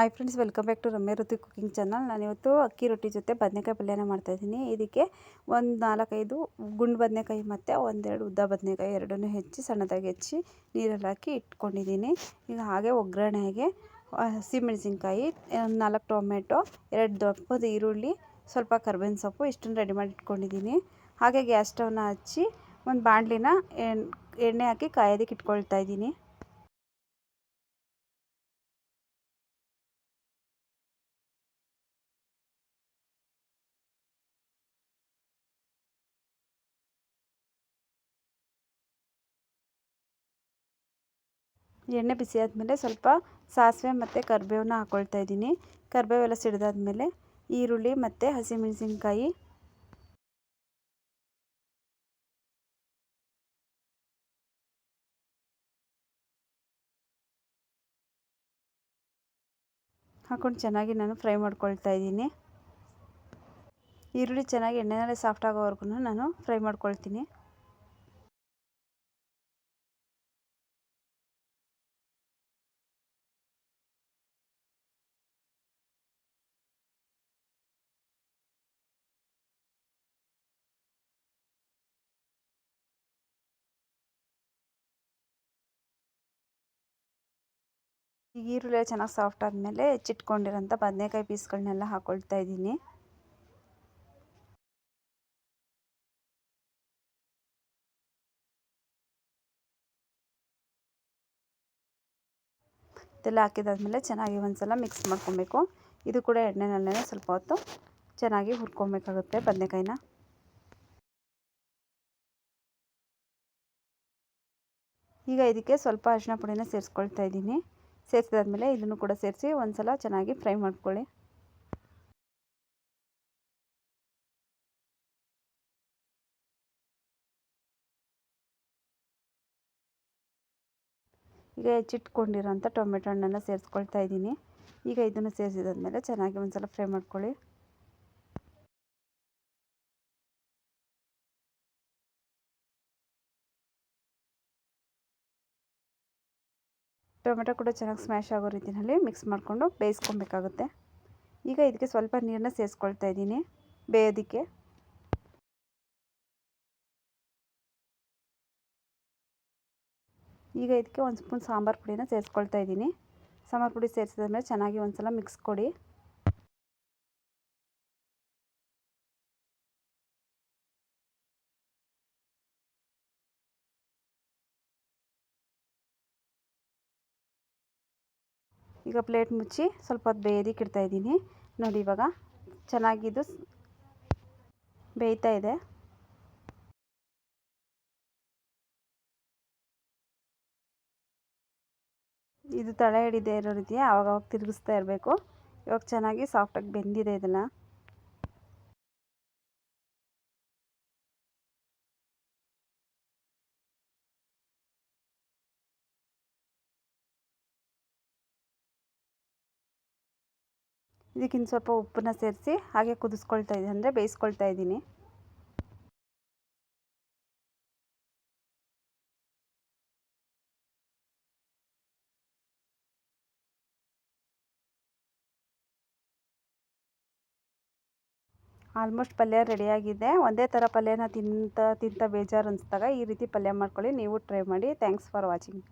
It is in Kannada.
Hi friends, welcome back to Ramya Ritu cooking channel. ನಾನಿವತ್ತು ಅಕ್ಕಿ ರೊಟ್ಟಿ ಜೊತೆ ಬದನೆಕಾಯಿ ಪಲ್ಯನ ಮಾಡ್ತಾಯಿದ್ದೀನಿ. ಇದಕ್ಕೆ ಒಂದು 4-5 ಗುಂಡು ಬದನೆಕಾಯಿ ಮತ್ತು ಒಂದೆರಡು ಉದ್ದ ಬದನೆಕಾಯಿ ಎರಡನ್ನೂ ಹೆಚ್ಚಿ ಸಣ್ಣದಾಗಿ ಹೆಚ್ಚಿ ನೀರಲ್ಲಿ ಹಾಕಿ ಇಟ್ಕೊಂಡಿದ್ದೀನಿ. ಈಗ ಹಾಗೆ ಒಗ್ಗರಣೆಗೆ ಹಸಿಮೆಣಸಿನ್ಕಾಯಿ, 4 ಟೊಮೆಟೊ, 2 ದಪ್ಪದ ಈರುಳ್ಳಿ, ಸ್ವಲ್ಪ ಕರ್ಬೇವಿನ ಸೊಪ್ಪು ಇಷ್ಟನ್ನು ರೆಡಿ ಮಾಡಿ ಇಟ್ಕೊಂಡಿದ್ದೀನಿ. ಹಾಗೆ ಗ್ಯಾಸ್ ಸ್ಟವ್ನ ಹಚ್ಚಿ ಒಂದು ಬಾಣಲಿನ ಎಣ್ಣೆ ಹಾಕಿ ಕಾಯೋದಕ್ಕೆ ಇಟ್ಕೊಳ್ತಾ ಇದ್ದೀನಿ. ಎಣ್ಣೆ ಬಿಸಿ ಆದಮೇಲೆ ಸ್ವಲ್ಪ ಸಾಸಿವೆ ಮತ್ತು ಕರಿಬೇವನ್ನ ಹಾಕ್ಕೊಳ್ತಾ ಇದ್ದೀನಿ. ಕರಿಬೇವೆಲ್ಲ ಸಿಡಿದಾದ್ಮೇಲೆ ಈರುಳ್ಳಿ ಮತ್ತು ಹಸಿಮೆಣಸಿನ್ಕಾಯಿ, ಹಾಕ್ಕೊಂಡು ಚೆನ್ನಾಗಿ ನಾನು ಫ್ರೈ ಮಾಡ್ಕೊಳ್ತಾ ಇದ್ದೀನಿ. ಈರುಳ್ಳಿ ಚೆನ್ನಾಗಿ ಎಣ್ಣೆನಲ್ಲೇ ಸಾಫ್ಟ್ ಆಗೋವರೆಗೂ ನಾನು ಫ್ರೈ ಮಾಡ್ಕೊಳ್ತೀನಿ. ಈಗ ಈರುಳ್ಳಿ ಚೆನ್ನಾಗಿ ಸಾಫ್ಟ್ ಆದಮೇಲೆ ಹೆಚ್ಚಿಟ್ಕೊಂಡಿರೋಂಥ ಬದನೆಕಾಯಿ ಪೀಸ್ಗಳನ್ನೆಲ್ಲ ಹಾಕ್ಕೊಳ್ತಾ ಇದ್ದೀನಿ. ಇದೆಲ್ಲ ಹಾಕಿದಾದ್ಮೇಲೆ ಚೆನ್ನಾಗಿ ಒಂದ್ಸಲ ಮಿಕ್ಸ್ ಮಾಡ್ಕೊಬೇಕು. ಇದು ಕೂಡ ಎಣ್ಣೆನಲ್ಲೇ ಸ್ವಲ್ಪ ಹೊತ್ತು ಚೆನ್ನಾಗಿ ಹುರ್ಕೊಬೇಕಾಗುತ್ತೆ ಬದನೆಕಾಯಿನ. ಈಗ ಇದಕ್ಕೆ ಸ್ವಲ್ಪ ಅರಿಶಿನ ಪುಡಿನ ಸೇರಿಸ್ಕೊಳ್ತಾ ಇದ್ದೀನಿ. ಸೇರಿಸಿದಾದ್ಮೇಲೆ ಇದನ್ನು ಕೂಡ ಸೇರಿಸಿ ಒಂದ್ಸಲ ಚೆನ್ನಾಗಿ ಫ್ರೈ ಮಾಡ್ಕೊಳ್ಳಿ. ಈಗ ಹೆಚ್ಚಿಟ್ಕೊಂಡಿರೋಂಥ ಟೊಮೆಟೊ ಹಣ್ಣನ್ನು ಸೇರಿಸ್ಕೊಳ್ತಾ ಇದ್ದೀನಿ. ಈಗ ಇದನ್ನು ಸೇರಿಸಿದಾದ್ಮೇಲೆ ಚೆನ್ನಾಗಿ ಒಂದ್ಸಲ ಫ್ರೈ ಮಾಡ್ಕೊಳ್ಳಿ. ಟೊಮೆಟೊ ಕೂಡ ಚೆನ್ನಾಗಿ ಸ್ಮ್ಯಾಶ್ ಆಗೋ ರೀತಿಯಲ್ಲಿ ಮಿಕ್ಸ್ ಮಾಡಿಕೊಂಡು ಬೇಯಿಸ್ಕೊಬೇಕಾಗುತ್ತೆ. ಈಗ ಇದಕ್ಕೆ ಸ್ವಲ್ಪ ನೀರನ್ನ ಸೇರಿಸ್ಕೊಳ್ತಾ ಇದ್ದೀನಿ ಬೇಯೋದಕ್ಕೆ. ಈಗ ಇದಕ್ಕೆ 1 ಸ್ಪೂನ್ ಸಾಂಬಾರು ಪುಡಿನ ಸೇರಿಸ್ಕೊಳ್ತಾ ಇದ್ದೀನಿ. ಸಾಂಬಾರು ಪುಡಿ ಸೇರಿಸಿದ್ಮೇಲೆ ಚೆನ್ನಾಗಿ ಒಂದ್ಸಲ ಮಿಕ್ಸ್ ಕೊಡಿ. ಈಗ ಪ್ಲೇಟ್ ಮುಚ್ಚಿ ಸ್ವಲ್ಪ ಹೊತ್ತು ಬೇಯೋದಕ್ಕೆ ಇಡ್ತಾ ಇದ್ದೀನಿ. ನೋಡಿ, ಇವಾಗ ಚೆನ್ನಾಗಿದು ಬೇಯ್ತಾ ಇದೆ. ಇದು ತಳ ಹಿಡಿದೇ ಇರೋ ರೀತಿ ಆವಾಗವಾಗ ತಿರುಗಿಸ್ತಾ ಇರಬೇಕು. ಇವಾಗ ಚೆನ್ನಾಗಿ ಸಾಫ್ಟಾಗಿ ಬೆಂದಿದೆ ಇದೆಲ್ಲ. ಇದಕ್ಕಿಂತ ಸ್ವಲ್ಪ ಉಪ್ಪನ್ನ ಸೇರಿಸಿ ಹಾಗೆ ಕುದಿಸ್ಕೊಳ್ತಾ ಇದ್ದೀನಿ, ಅಂದರೆ ಬೇಯಿಸ್ಕೊಳ್ತಾ ಇದ್ದೀನಿ. ಆಲ್ಮೋಸ್ಟ್ ಪಲ್ಯ ರೆಡಿಯಾಗಿದೆ. ಒಂದೇ ಥರ ಪಲ್ಯನ ತಿಂತ ಬೇಜಾರು ಅನಿಸಿದಾಗ ಈ ರೀತಿ ಪಲ್ಯ ಮಾಡ್ಕೊಳ್ಳಿ. ನೀವು ಟ್ರೈ ಮಾಡಿ. Thanks for watching.